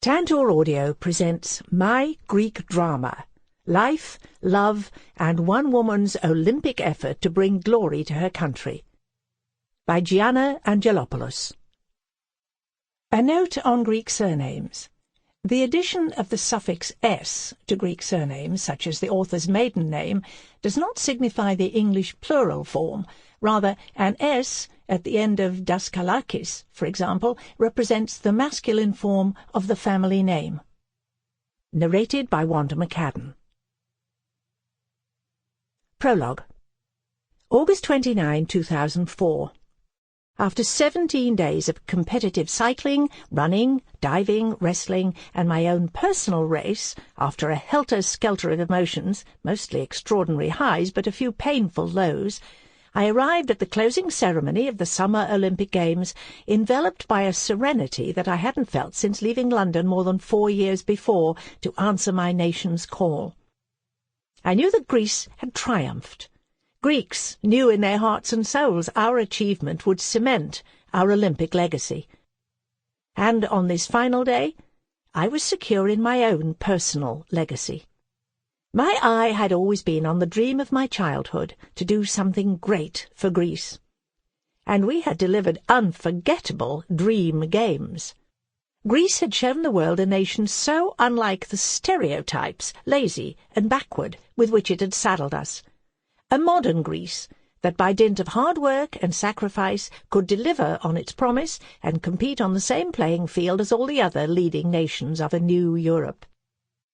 Tantor Audio presents My Greek Drama, Life, Love, and One Woman's Olympic Effort to Bring Glory to Her Country, by Gianna Angelopoulos. A note on Greek surnames. The addition of the suffix "s" to Greek surnames, such as the author's maiden name, does not signify the English plural form. Rather, an "s" at the end of Daskalakis, for example, represents the masculine form of the family name. Narrated by Wanda McCaddon. Prologue. August 29, 2004. After 17 days of competitive cycling, running, diving, wrestling, and my own personal race, after a helter-skelter of emotions, mostly extraordinary highs but a few painful lows, I arrived at the closing ceremony of the Summer Olympic Games enveloped by a serenity that I hadn't felt since leaving London more than 4 years before to answer my nation's call. I knew that Greece had triumphed. Greeks knew in their hearts and souls our achievement would cement our Olympic legacy. And on this final day, I was secure in my own personal legacy. My eye had always been on the dream of my childhood to do something great for Greece. And we had delivered unforgettable dream games. Greece had shown the world a nation so unlike the stereotypes, lazy and backward, with which it had saddled us. A modern Greece that by dint of hard work and sacrifice could deliver on its promise and compete on the same playing field as all the other leading nations of a new Europe.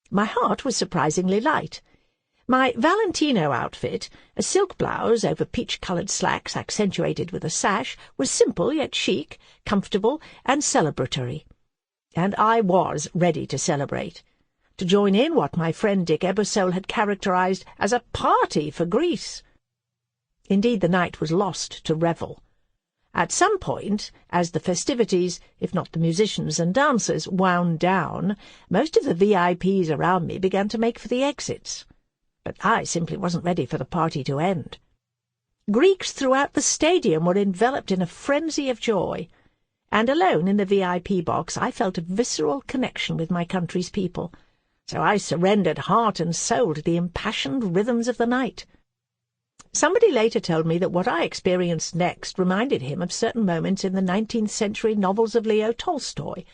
My heart was surprisingly light. My Valentino outfit, a silk blouse over peach-coloured slacks accentuated with a sash, was simple yet chic, comfortable and celebratory. And I was ready to celebrate, to join in what my friend Dick Ebersole had characterised as a party for Greece. Indeed, the night was lost to revel. At some point, as the festivities, if not the musicians and dancers, wound down, most of the VIPs around me began to make for the exits. But I simply wasn't ready for the party to end. Greeks throughout the stadium were enveloped in a frenzy of joy, and alone in the VIP box I felt a visceral connection with my country's people. So I surrendered heart and soul to the impassioned rhythms of the night. Somebody later told me that what I experienced next reminded him of certain moments in the 19th century novels of Leo Tolstoy.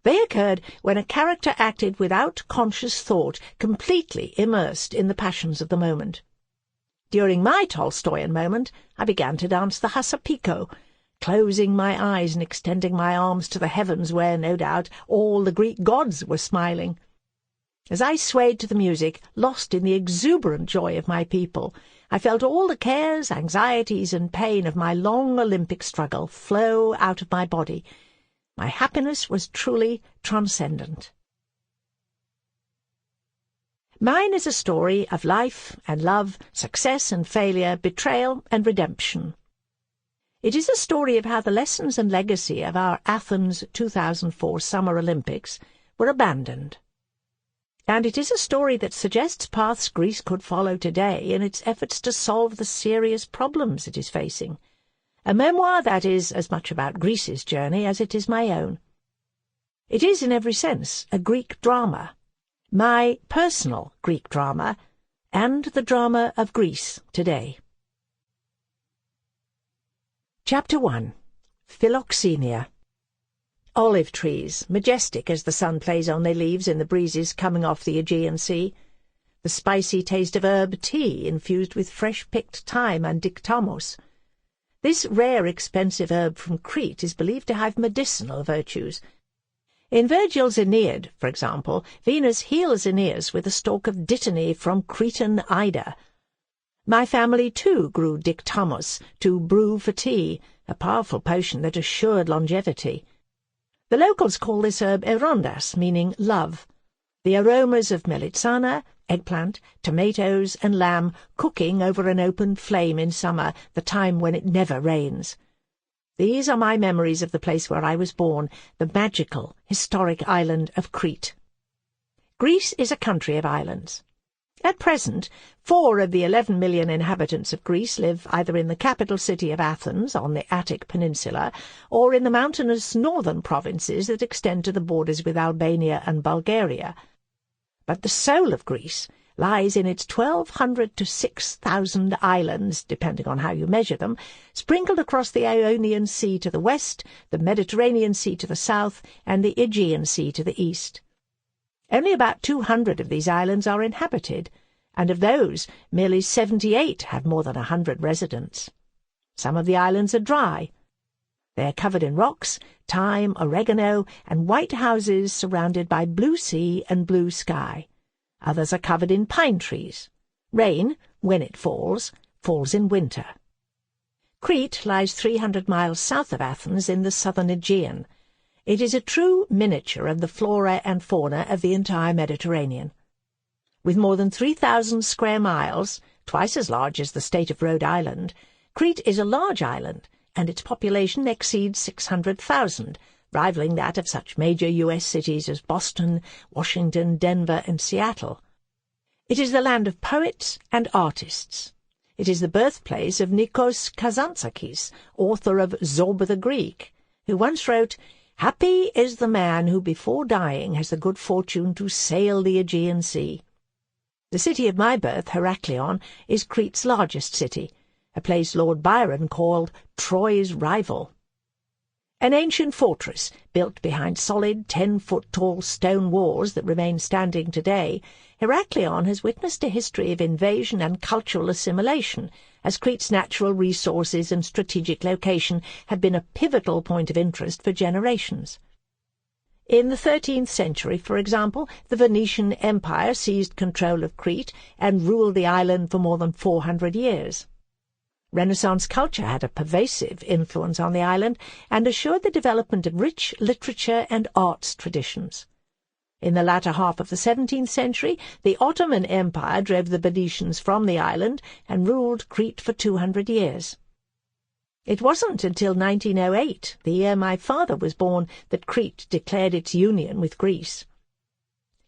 They occurred when a character acted without conscious thought, completely immersed in the passions of the moment. During my Tolstoyan moment, I began to dance the Hasapiko, closing my eyes and extending my arms to the heavens where, no doubt, all the Greek gods were smiling. As I swayed to the music, lost in the exuberant joy of my people, I felt all the cares, anxieties, and pain of my long Olympic struggle flow out of my body. My happiness was truly transcendent. Mine is a story of life and love, success and failure, betrayal and redemption. It is a story of how the lessons and legacy of our Athens 2004 Summer Olympics were abandoned. And it is a story that suggests paths Greece could follow today in its efforts to solve the serious problems it is facing. A memoir that is as much about Greece's journey as it is my own. It is, in every sense, a Greek drama, my personal Greek drama, and the drama of Greece today. Chapter 1. Philoxenia. Olive trees, majestic as the sun plays on their leaves in the breezes coming off the Aegean Sea. The spicy taste of herb tea infused with fresh-picked thyme and dictamos. This rare, expensive herb from Crete is believed to have medicinal virtues. In Virgil's Aeneid, for example, Venus heals Aeneas with a stalk of dittany from Cretan Ida. My family, too, grew dictamos to brew for tea, a powerful potion that assured longevity. The locals call this herb erondas, meaning love. The aromas of melitsana, eggplant, tomatoes and lamb cooking over an open flame in summer, the time when it never rains. These are my memories of the place where I was born, the magical, historic island of Crete. Greece is a country of islands. At present, 4 of the 11 million inhabitants of Greece live either in the capital city of Athens on the Attic Peninsula or in the mountainous northern provinces that extend to the borders with Albania and Bulgaria. But the soul of Greece lies in its 1,200 to 6,000 islands, depending on how you measure them, sprinkled across the Ionian Sea to the west, the Mediterranean Sea to the south, and the Aegean Sea to the east. Only about 200 of these islands are inhabited, and of those, merely 78 have more than 100 residents. Some of the islands are dry. They are covered in rocks, thyme, oregano, and white houses surrounded by blue sea and blue sky. Others are covered in pine trees. Rain, when it falls, falls in winter. Crete lies 300 miles south of Athens in the southern Aegean. It is a true miniature of the flora and fauna of the entire Mediterranean. With more than 3,000 square miles, twice as large as the state of Rhode Island, Crete is a large island, and its population exceeds 600,000, rivaling that of such major U.S. cities as Boston, Washington, Denver, and Seattle. It is the land of poets and artists. It is the birthplace of Nikos Kazantzakis, author of Zorba the Greek, who once wrote, "Happy is the man who before dying has the good fortune to sail the Aegean Sea." The city of my birth, Heraklion, is Crete's largest city, a place Lord Byron called Troy's rival. An ancient fortress, built behind solid 10-foot-tall stone walls that remain standing today, Heraklion has witnessed a history of invasion and cultural assimilation, as Crete's natural resources and strategic location have been a pivotal point of interest for generations. In the 13th century, for example, the Venetian Empire seized control of Crete and ruled the island for more than 400 years. Renaissance culture had a pervasive influence on the island and assured the development of rich literature and arts traditions. In the latter half of the 17th century, the Ottoman Empire drove the Venetians from the island and ruled Crete for 200 years. It wasn't until 1908, the year my father was born, that Crete declared its union with Greece.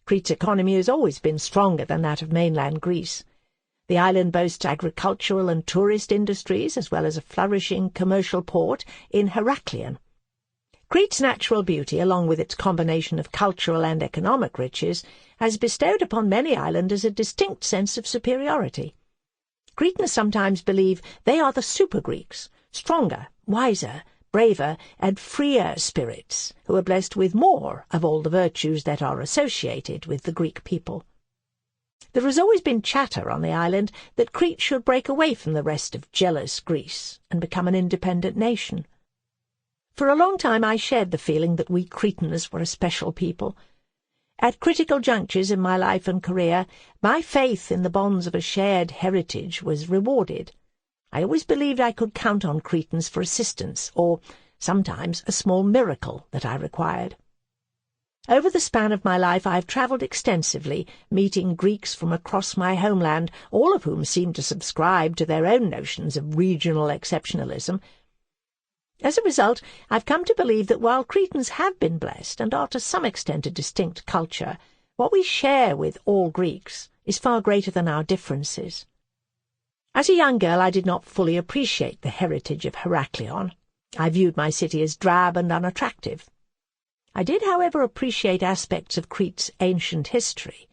Crete's economy has always been stronger than that of mainland Greece. The island boasts agricultural and tourist industries, as well as a flourishing commercial port in Heraklion. Crete's natural beauty, along with its combination of cultural and economic riches, has bestowed upon many islanders a distinct sense of superiority. Cretans sometimes believe they are the super-Greeks, stronger, wiser, braver, and freer spirits, who are blessed with more of all the virtues that are associated with the Greek people. There has always been chatter on the island that Crete should break away from the rest of jealous Greece and become an independent nation. For a long time I shared the feeling that we Cretans were a special people. At critical junctures in my life and career, my faith in the bonds of a shared heritage was rewarded. I always believed I could count on Cretans for assistance, or sometimes a small miracle that I required. Over the span of my life I have travelled extensively, meeting Greeks from across my homeland, all of whom seemed to subscribe to their own notions of regional exceptionalism. As a result, I've come to believe that while Cretans have been blessed and are to some extent a distinct culture, what we share with all Greeks is far greater than our differences. As a young girl I did not fully appreciate the heritage of Heraklion. I viewed my city as drab and unattractive. I did, however, appreciate aspects of Crete's ancient history.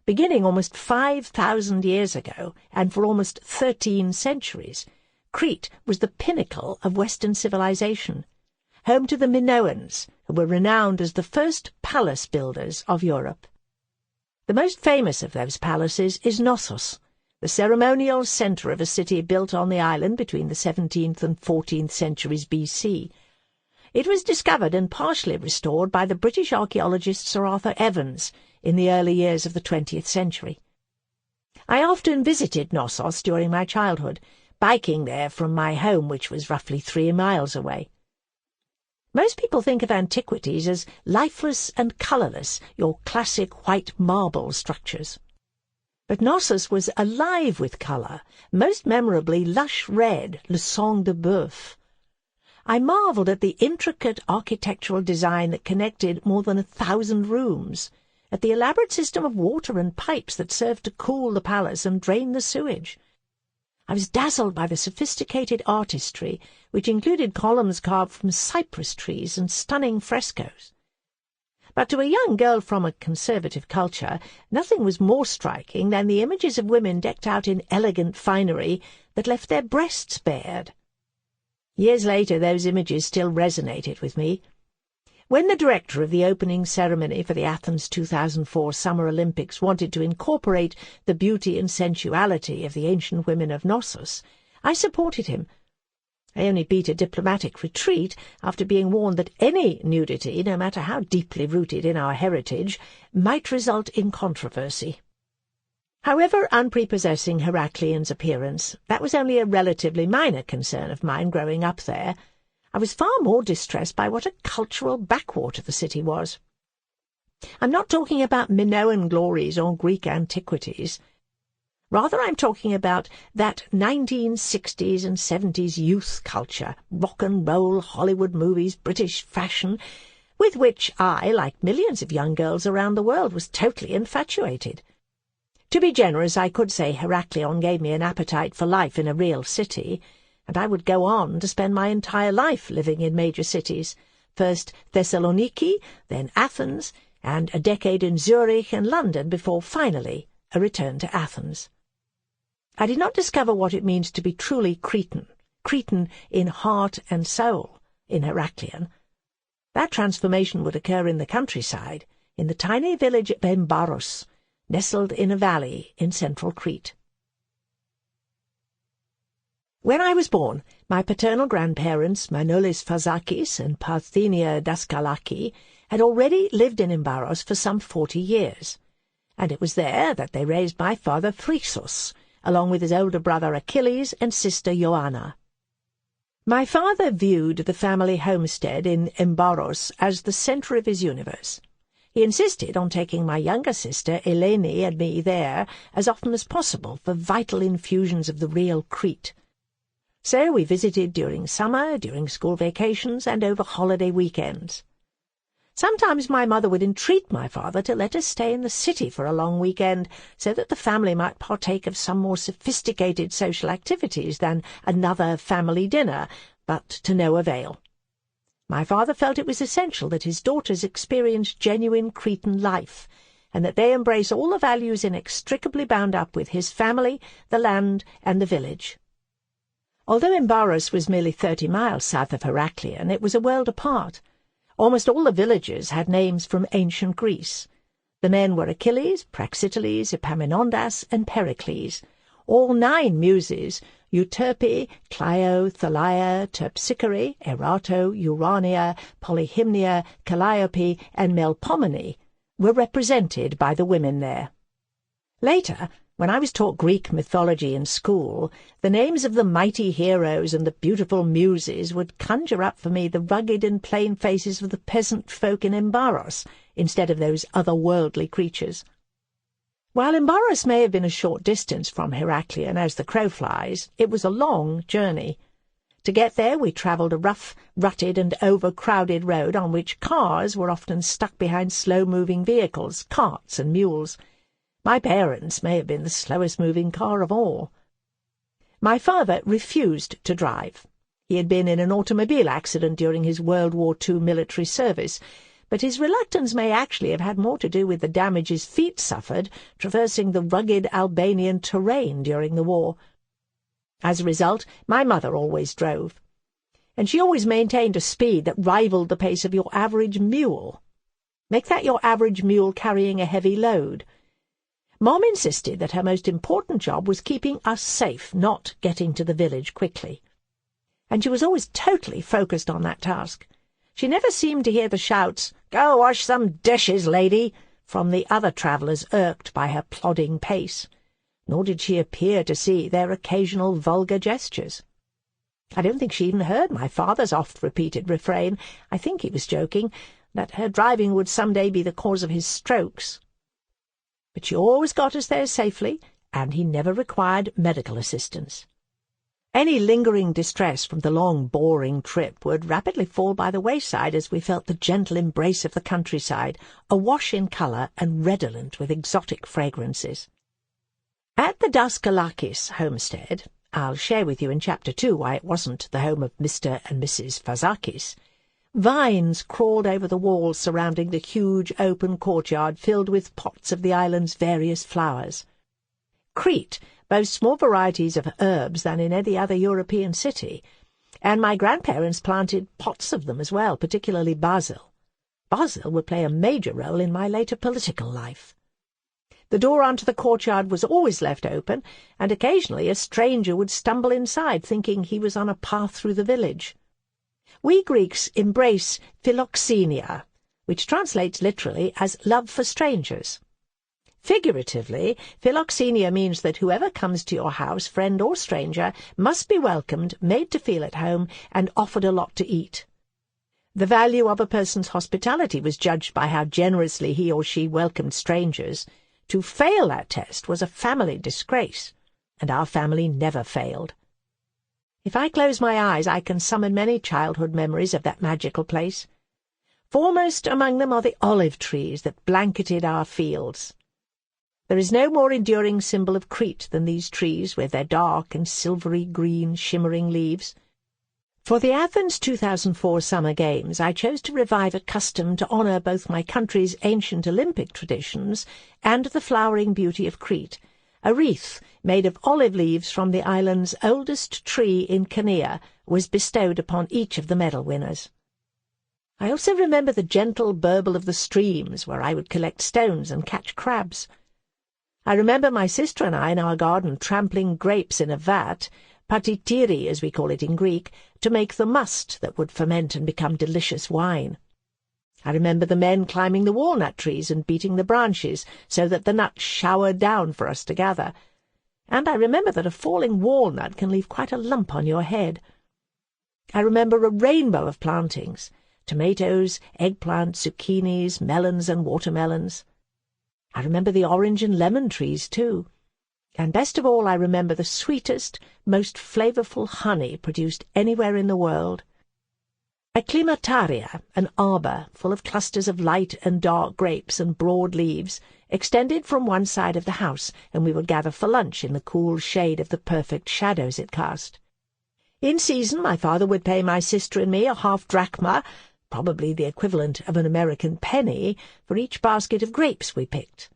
Beginning almost 5,000 years ago, and for almost 13 centuries, Crete was the pinnacle of Western civilization, home to the Minoans, who were renowned as the first palace builders of Europe. The most famous of those palaces is Knossos, the ceremonial centre of a city built on the island between the 17th and 14th centuries BC. It was discovered and partially restored by the British archaeologist Sir Arthur Evans in the early years of the 20th century. I often visited Knossos during my childhood, biking there from my home, which was roughly 3 miles away. Most people think of antiquities as lifeless and colourless, your classic white marble structures. But Knossos was alive with colour, most memorably lush red, le sang de bœuf. I marvelled at the intricate architectural design that connected more than 1,000 rooms, at the elaborate system of water and pipes that served to cool the palace and drain the sewage. I was dazzled by the sophisticated artistry, which included columns carved from cypress trees and stunning frescoes. But to a young girl from a conservative culture, nothing was more striking than the images of women decked out in elegant finery that left their breasts bared. Years later, those images still resonated with me. When the director of the opening ceremony for the Athens 2004 Summer Olympics wanted to incorporate the beauty and sensuality of the ancient women of Knossos, I supported him. I only beat a diplomatic retreat after being warned that any nudity, no matter how deeply rooted in our heritage, might result in controversy. However unprepossessing Heracleon's appearance, that was only a relatively minor concern of mine growing up there. I was far more distressed by what a cultural backwater the city was. I'm not talking about Minoan glories or Greek antiquities. Rather, I'm talking about that 1960s and 70s youth culture, rock and roll, Hollywood movies, British fashion, with which I, like millions of young girls around the world, was totally infatuated. To be generous, I could say Heracleon gave me an appetite for life in a real city, and I would go on to spend my entire life living in major cities, first Thessaloniki, then Athens, and a decade in Zurich and London before, finally, a return to Athens. I did not discover what it means to be truly Cretan in heart and soul, in Heracleon. That transformation would occur in the countryside, in the tiny village of Embaros, nestled in a valley in central Crete. When I was born, my paternal grandparents, Manolis Fazakis and Parthenia Daskalaki, had already lived in Embaros for some 40 years, and it was there that they raised my father Phryxus, along with his older brother Achilles and sister Joanna. My father viewed the family homestead in Embaros as the centre of his universe. He insisted on taking my younger sister Eleni and me there as often as possible for vital infusions of the real Crete. So we visited during summer, during school vacations, and over holiday weekends. Sometimes my mother would entreat my father to let us stay in the city for a long weekend, so that the family might partake of some more sophisticated social activities than another family dinner, but to no avail. My father felt it was essential that his daughters experience genuine Cretan life, and that they embrace all the values inextricably bound up with his family, the land, and the village. Although Embaros was merely 30 miles south of Heracleon, it was a world apart. Almost all the villages had names from ancient Greece. The men were Achilles, Praxiteles, Epaminondas, and Pericles. All 9 muses, Euterpe, Clio, Thalia, Terpsichore, Erato, Urania, Polyhymnia, Calliope, and Melpomene, were represented by the women there. Later, when I was taught Greek mythology in school, the names of the mighty heroes and the beautiful muses would conjure up for me the rugged and plain faces of the peasant folk in Embaros, instead of those otherworldly creatures. While Embaros may have been a short distance from Heracleon as the crow flies, it was a long journey. To get there we travelled a rough, rutted and overcrowded road on which cars were often stuck behind slow-moving vehicles, carts and mules. My parents may have been the slowest-moving car of all. My father refused to drive. He had been in an automobile accident during his World War II military service, but his reluctance may actually have had more to do with the damage his feet suffered traversing the rugged Albanian terrain during the war. As a result, my mother always drove, and she always maintained a speed that rivaled the pace of your average mule. Make that your average mule carrying a heavy load. Mom insisted that her most important job was keeping us safe, not getting to the village quickly. And she was always totally focused on that task. She never seemed to hear the shouts, "Go wash some dishes, lady," from the other travellers irked by her plodding pace, nor did she appear to see their occasional vulgar gestures. I don't think she even heard my father's oft-repeated refrain, I think he was joking, that her driving would some day be the cause of his strokes. But she always got us there safely, and he never required medical assistance. Any lingering distress from the long, boring trip would rapidly fall by the wayside as we felt the gentle embrace of the countryside, awash in colour and redolent with exotic fragrances. At the Daskalakis homestead, I'll share with you in Chapter 2 why it wasn't the home of Mr. and Mrs. Fazakis, vines crawled over the walls surrounding the huge open courtyard filled with pots of the island's various flowers. Crete boasts more varieties of herbs than in any other European city, and my grandparents planted pots of them as well, particularly basil. Basil would play a major role in my later political life. The door onto the courtyard was always left open, and occasionally a stranger would stumble inside, thinking he was on a path through the village. We Greeks embrace philoxenia, which translates literally as love for strangers. Figuratively, philoxenia means that whoever comes to your house, friend or stranger, must be welcomed, made to feel at home, and offered a lot to eat. The value of a person's hospitality was judged by how generously he or she welcomed strangers. To fail that test was a family disgrace, and our family never failed. If I close my eyes, I can summon many childhood memories of that magical place. Foremost among them are the olive trees that blanketed our fields. There is no more enduring symbol of Crete than these trees with their dark and silvery green shimmering leaves. For the Athens 2004 Summer Games, I chose to revive a custom to honour both my country's ancient Olympic traditions and the flowering beauty of Crete, a wreath made of olive leaves from the island's oldest tree in Chania was bestowed upon each of the medal winners. I also remember the gentle burble of the streams where I would collect stones and catch crabs. I remember my sister and I in our garden trampling grapes in a vat, patitiri as we call it in Greek, to make the must that would ferment and become delicious wine. I remember the men climbing the walnut trees and beating the branches so that the nuts showered down for us to gather, and I remember that a falling walnut can leave quite a lump on your head. I remember a rainbow of plantings, tomatoes, eggplant, zucchinis, melons and watermelons. I remember the orange and lemon trees too. And best of all, I remember the sweetest, most flavourful honey produced anywhere in the world. A climataria, an arbour full of clusters of light and dark grapes and broad leaves, extended from one side of the house, and we would gather for lunch in the cool shade of the perfect shadows it cast. In season, my father would pay my sister and me a half drachma, probably the equivalent of an American penny, for each basket of grapes we picked.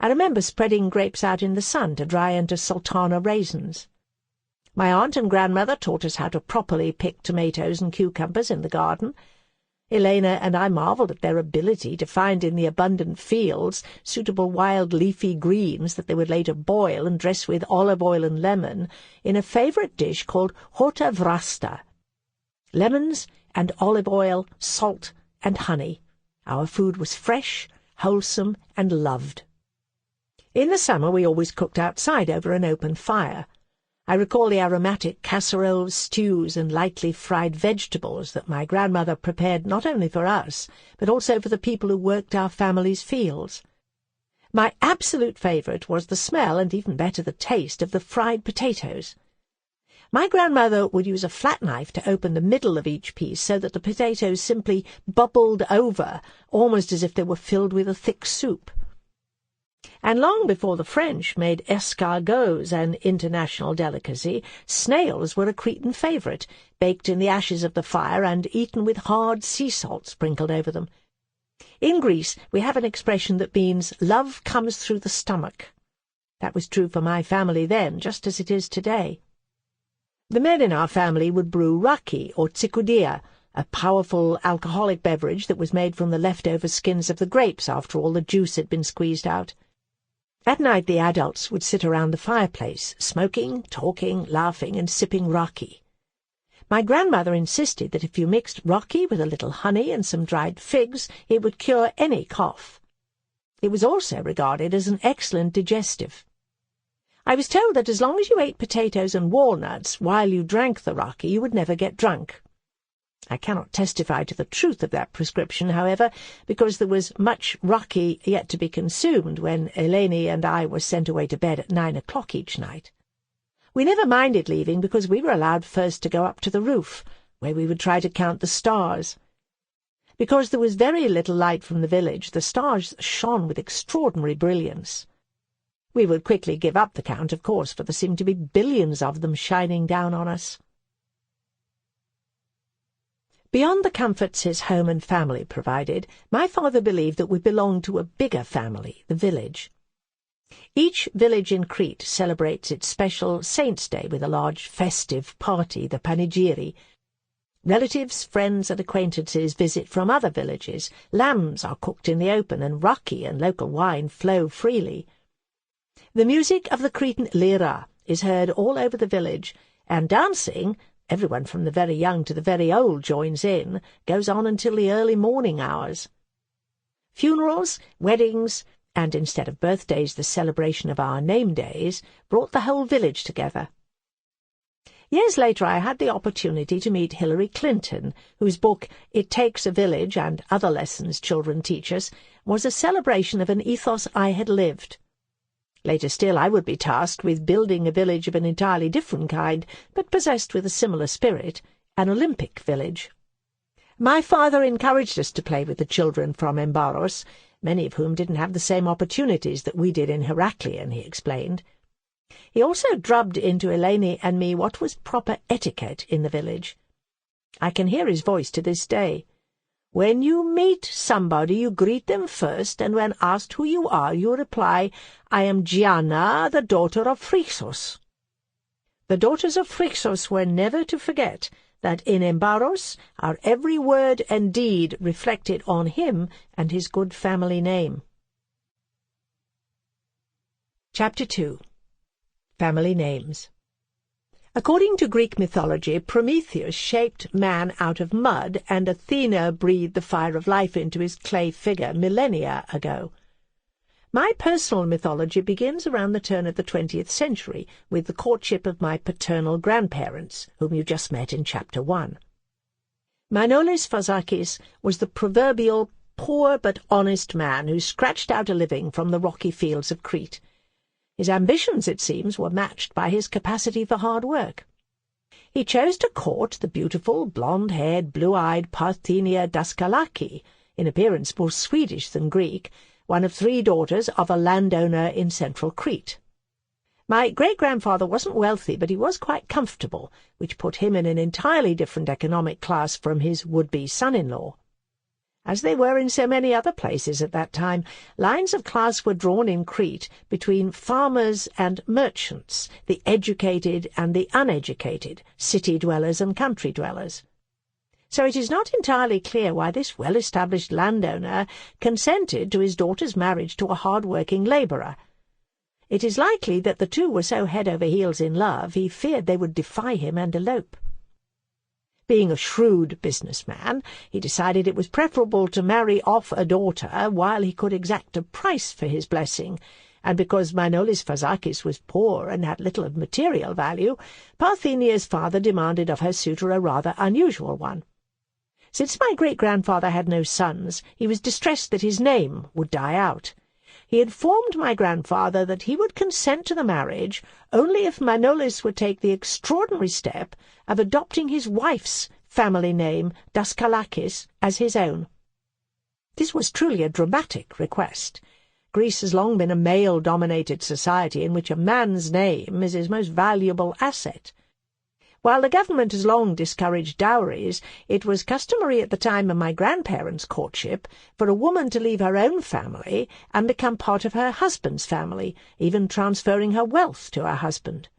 I remember spreading grapes out in the sun to dry into sultana raisins. My aunt and grandmother taught us how to properly pick tomatoes and cucumbers in the garden. Elena and I marvelled at their ability to find in the abundant fields suitable wild leafy greens that they would later boil and dress with olive oil and lemon in a favourite dish called horta vrasta. Lemons and olive oil, salt and honey. Our food was fresh, wholesome and loved. In the summer we always cooked outside over an open fire. I recall the aromatic casseroles, stews, and lightly fried vegetables that my grandmother prepared not only for us, but also for the people who worked our family's fields. My absolute favourite was the smell, and even better the taste, of the fried potatoes. My grandmother would use a flat knife to open the middle of each piece so that the potatoes simply bubbled over, almost as if they were filled with a thick soup. And long before the French made escargots an international delicacy, snails were a Cretan favourite, baked in the ashes of the fire and eaten with hard sea salt sprinkled over them. In Greece we have an expression that means love comes through the stomach. That was true for my family then, just as it is today. The men in our family would brew raki, or tsikoudia, a powerful alcoholic beverage that was made from the leftover skins of the grapes after all the juice had been squeezed out. At night the adults would sit around the fireplace, smoking, talking, laughing, and sipping raki. My grandmother insisted that if you mixed raki with a little honey and some dried figs, it would cure any cough. It was also regarded as an excellent digestive. I was told that as long as you ate potatoes and walnuts while you drank the raki, you would never get drunk. I cannot testify to the truth of that prescription, however, because there was much raki yet to be consumed when Eleni and I were sent away to bed at 9 o'clock each night. We never minded leaving because we were allowed first to go up to the roof, where we would try to count the stars. Because there was very little light from the village, the stars shone with extraordinary brilliance. We would quickly give up the count, of course, for there seemed to be billions of them shining down on us. Beyond the comforts his home and family provided, my father believed that we belonged to a bigger family, the village. Each village in Crete celebrates its special Saints' Day with a large festive party, the panegyri. Relatives, friends and acquaintances visit from other villages. Lambs are cooked in the open, and raki and local wine flow freely. The music of the Cretan lyra is heard all over the village, and dancing, everyone from the very young to the very old joins in, goes on until the early morning hours. Funerals, weddings, and instead of birthdays the celebration of our name days, brought the whole village together. Years later I had the opportunity to meet Hillary Clinton, whose book It Takes a Village and Other Lessons Children Teach Us was a celebration of an ethos I had lived. Later still I would be tasked with building a village of an entirely different kind, but possessed with a similar spirit, an Olympic village. My father encouraged us to play with the children from Embaros, many of whom didn't have the same opportunities that we did in Heraklion, he explained. He also drubbed into Eleni and me what was proper etiquette in the village. I can hear his voice to this day. When you meet somebody, you greet them first, and when asked who you are, you reply, I am Gianna, the daughter of Phrixus. The daughters of Phrixus were never to forget that in Embaros our every word and deed reflected on him and his good family name. Chapter 2. Family Names. According to Greek mythology, Prometheus shaped man out of mud, and Athena breathed the fire of life into his clay figure millennia ago. My personal mythology begins around the turn of the 20th century, with the courtship of my paternal grandparents, whom you just met in Chapter 1. Manolis Fazakis was the proverbial poor but honest man who scratched out a living from the rocky fields of Crete. His ambitions, it seems, were matched by his capacity for hard work. He chose to court the beautiful, blonde-haired, blue-eyed Parthenia Daskalaki, in appearance more Swedish than Greek, one of 3 daughters of a landowner in central Crete. My great-grandfather wasn't wealthy, but he was quite comfortable, which put him in an entirely different economic class from his would-be son-in-law. As they were in so many other places at that time, lines of class were drawn in Crete between farmers and merchants, the educated and the uneducated, city dwellers and country dwellers. So it is not entirely clear why this well-established landowner consented to his daughter's marriage to a hard-working labourer. It is likely that the two were so head over heels in love he feared they would defy him and elope. Being a shrewd businessman, he decided it was preferable to marry off a daughter while he could exact a price for his blessing, and because Manolis Fazakis was poor and had little of material value, Parthenia's father demanded of her suitor a rather unusual one. Since my great-grandfather had no sons, he was distressed that his name would die out. He informed my grandfather that he would consent to the marriage only if Manolis would take the extraordinary step of adopting his wife's family name, Daskalakis, as his own. This was truly a dramatic request. Greece has long been a male-dominated society in which a man's name is his most valuable asset. While the government has long discouraged dowries, it was customary at the time of my grandparents' courtship for a woman to leave her own family and become part of her husband's family, even transferring her wealth to her husband.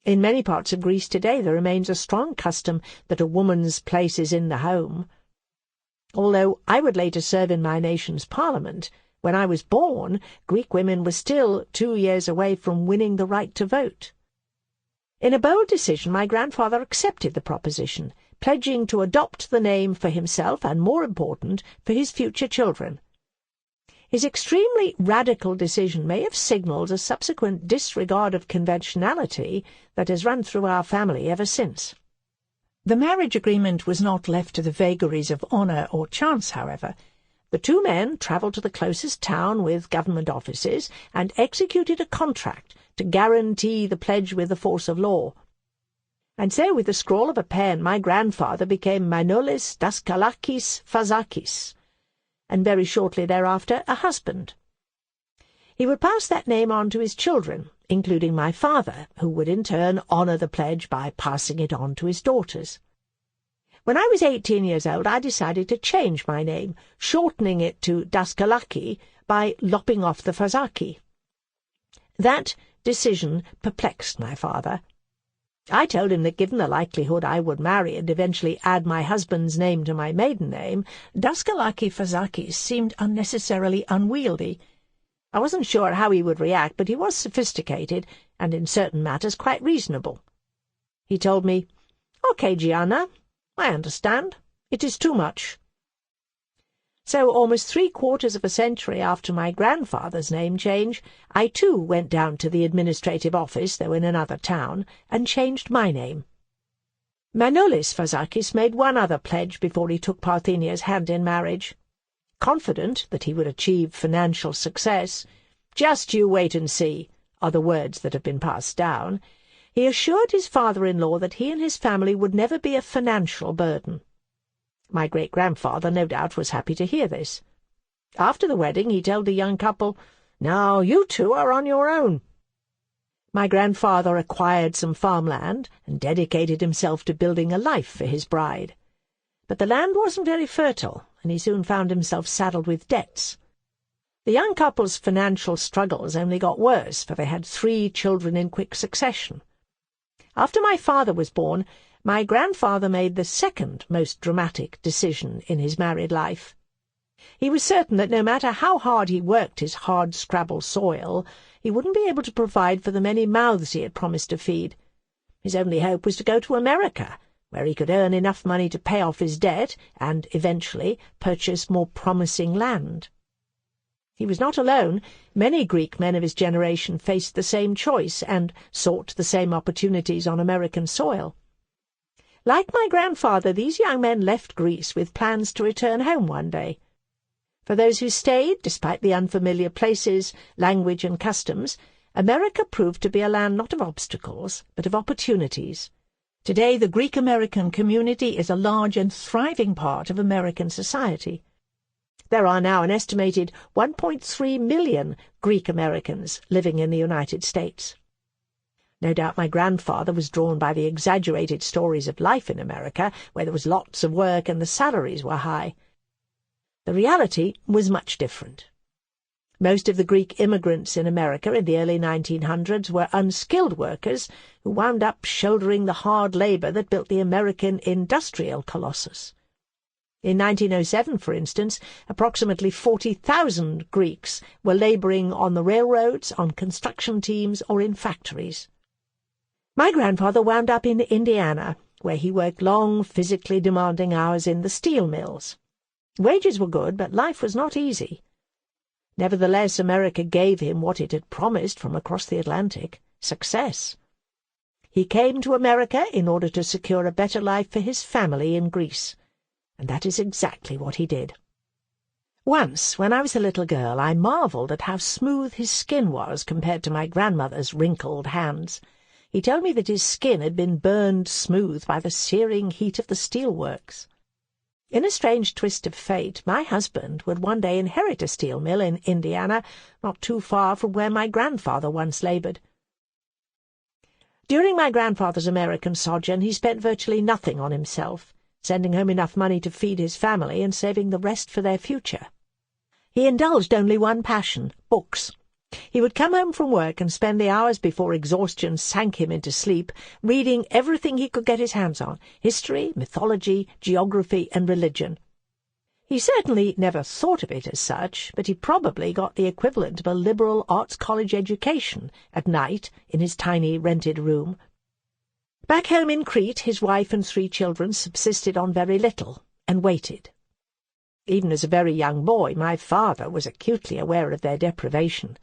In many parts of Greece today there remains a strong custom that a woman's place is in the home. Although I would later serve in my nation's parliament, when I was born, Greek women were still 2 years away from winning the right to vote. In a bold decision, my grandfather accepted the proposition, pledging to adopt the name for himself and, more important, for his future children. His extremely radical decision may have signalled a subsequent disregard of conventionality that has run through our family ever since. The marriage agreement was not left to the vagaries of honour or chance, however. The two men travelled to the closest town with government offices and executed a contract to guarantee the pledge with the force of law. And so, with the scrawl of a pen, my grandfather became Manolis Daskalakis Fazakis, and very shortly thereafter a husband. He would pass that name on to his children, including my father, who would in turn honour the pledge by passing it on to his daughters. When I was 18 years old, I decided to change my name, shortening it to Daskalaki by lopping off the Fazaki. That decision perplexed my father. I told him that given the likelihood I would marry and eventually add my husband's name to my maiden name, Daskalaki Fazakis seemed unnecessarily unwieldy. I wasn't sure how he would react, but he was sophisticated and in certain matters quite reasonable. He told me, "Okay, Gianna, I understand. It is too much." So, almost 3/4 of a century after my grandfather's name change, I too went down to the administrative office, though in another town, and changed my name. Manolis Fazakis made one other pledge before he took Parthenia's hand in marriage. Confident that he would achieve financial success, "Just you wait and see," are the words that have been passed down, he assured his father-in-law that he and his family would never be a financial burden. My great-grandfather, no doubt, was happy to hear this. After the wedding, he told the young couple, "Now you two are on your own." My grandfather acquired some farmland and dedicated himself to building a life for his bride. But the land wasn't very fertile, and he soon found himself saddled with debts. The young couple's financial struggles only got worse, for they had 3 children in quick succession. After my father was born, my grandfather made the second most dramatic decision in his married life. He was certain that no matter how hard he worked his hard-scrabble soil, he wouldn't be able to provide for the many mouths he had promised to feed. His only hope was to go to America, where he could earn enough money to pay off his debt and, eventually, purchase more promising land. He was not alone. Many Greek men of his generation faced the same choice and sought the same opportunities on American soil. Like my grandfather, these young men left Greece with plans to return home one day. For those who stayed, despite the unfamiliar places, language and customs, America proved to be a land not of obstacles, but of opportunities. Today, the Greek-American community is a large and thriving part of American society. There are now an estimated 1.3 million Greek-Americans living in the United States. No doubt my grandfather was drawn by the exaggerated stories of life in America, where there was lots of work and the salaries were high. The reality was much different. Most of the Greek immigrants in America in the early 1900s were unskilled workers who wound up shouldering the hard labour that built the American industrial colossus. In 1907, for instance, approximately 40,000 Greeks were labouring on the railroads, on construction teams, or in factories. My grandfather wound up in Indiana, where he worked long, physically demanding hours in the steel mills. Wages were good, but life was not easy. Nevertheless, America gave him what it had promised from across the Atlantic: success. He came to America in order to secure a better life for his family in Greece, and that is exactly what he did. Once, when I was a little girl, I marvelled at how smooth his skin was compared to my grandmother's wrinkled hands. He told me that his skin had been burned smooth by the searing heat of the steelworks. In a strange twist of fate, my husband would one day inherit a steel mill in Indiana, not too far from where my grandfather once laboured. During my grandfather's American sojourn, he spent virtually nothing on himself, sending home enough money to feed his family and saving the rest for their future. He indulged only one passion: books. He would come home from work and spend the hours before exhaustion sank him into sleep, reading everything he could get his hands on: history, mythology, geography, and religion. He certainly never thought of it as such, but he probably got the equivalent of a liberal arts college education at night in his tiny rented room. Back home in Crete, his wife and 3 children subsisted on very little, and waited. Even as a very young boy, my father was acutely aware of their deprivation.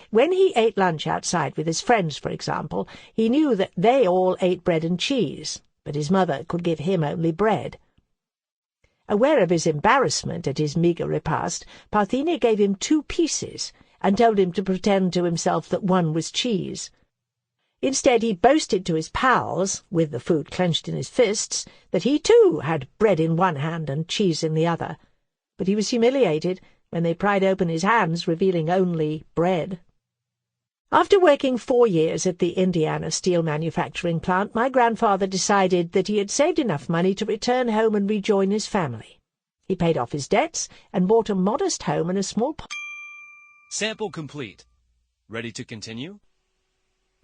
When he ate lunch outside with his friends, for example, he knew that they all ate bread and cheese, but his mother could give him only bread. Aware of his embarrassment at his meagre repast, Parthenia gave him 2 pieces and told him to pretend to himself that one was cheese. Instead, he boasted to his pals, with the food clenched in his fists, that he too had bread in one hand and cheese in the other. But he was humiliated when they pried open his hands, revealing only bread. After working 4 years at the Indiana steel manufacturing plant, my grandfather decided that he had saved enough money to return home and rejoin his family. He paid off his debts and bought a modest home and a small Sample complete. Ready to continue?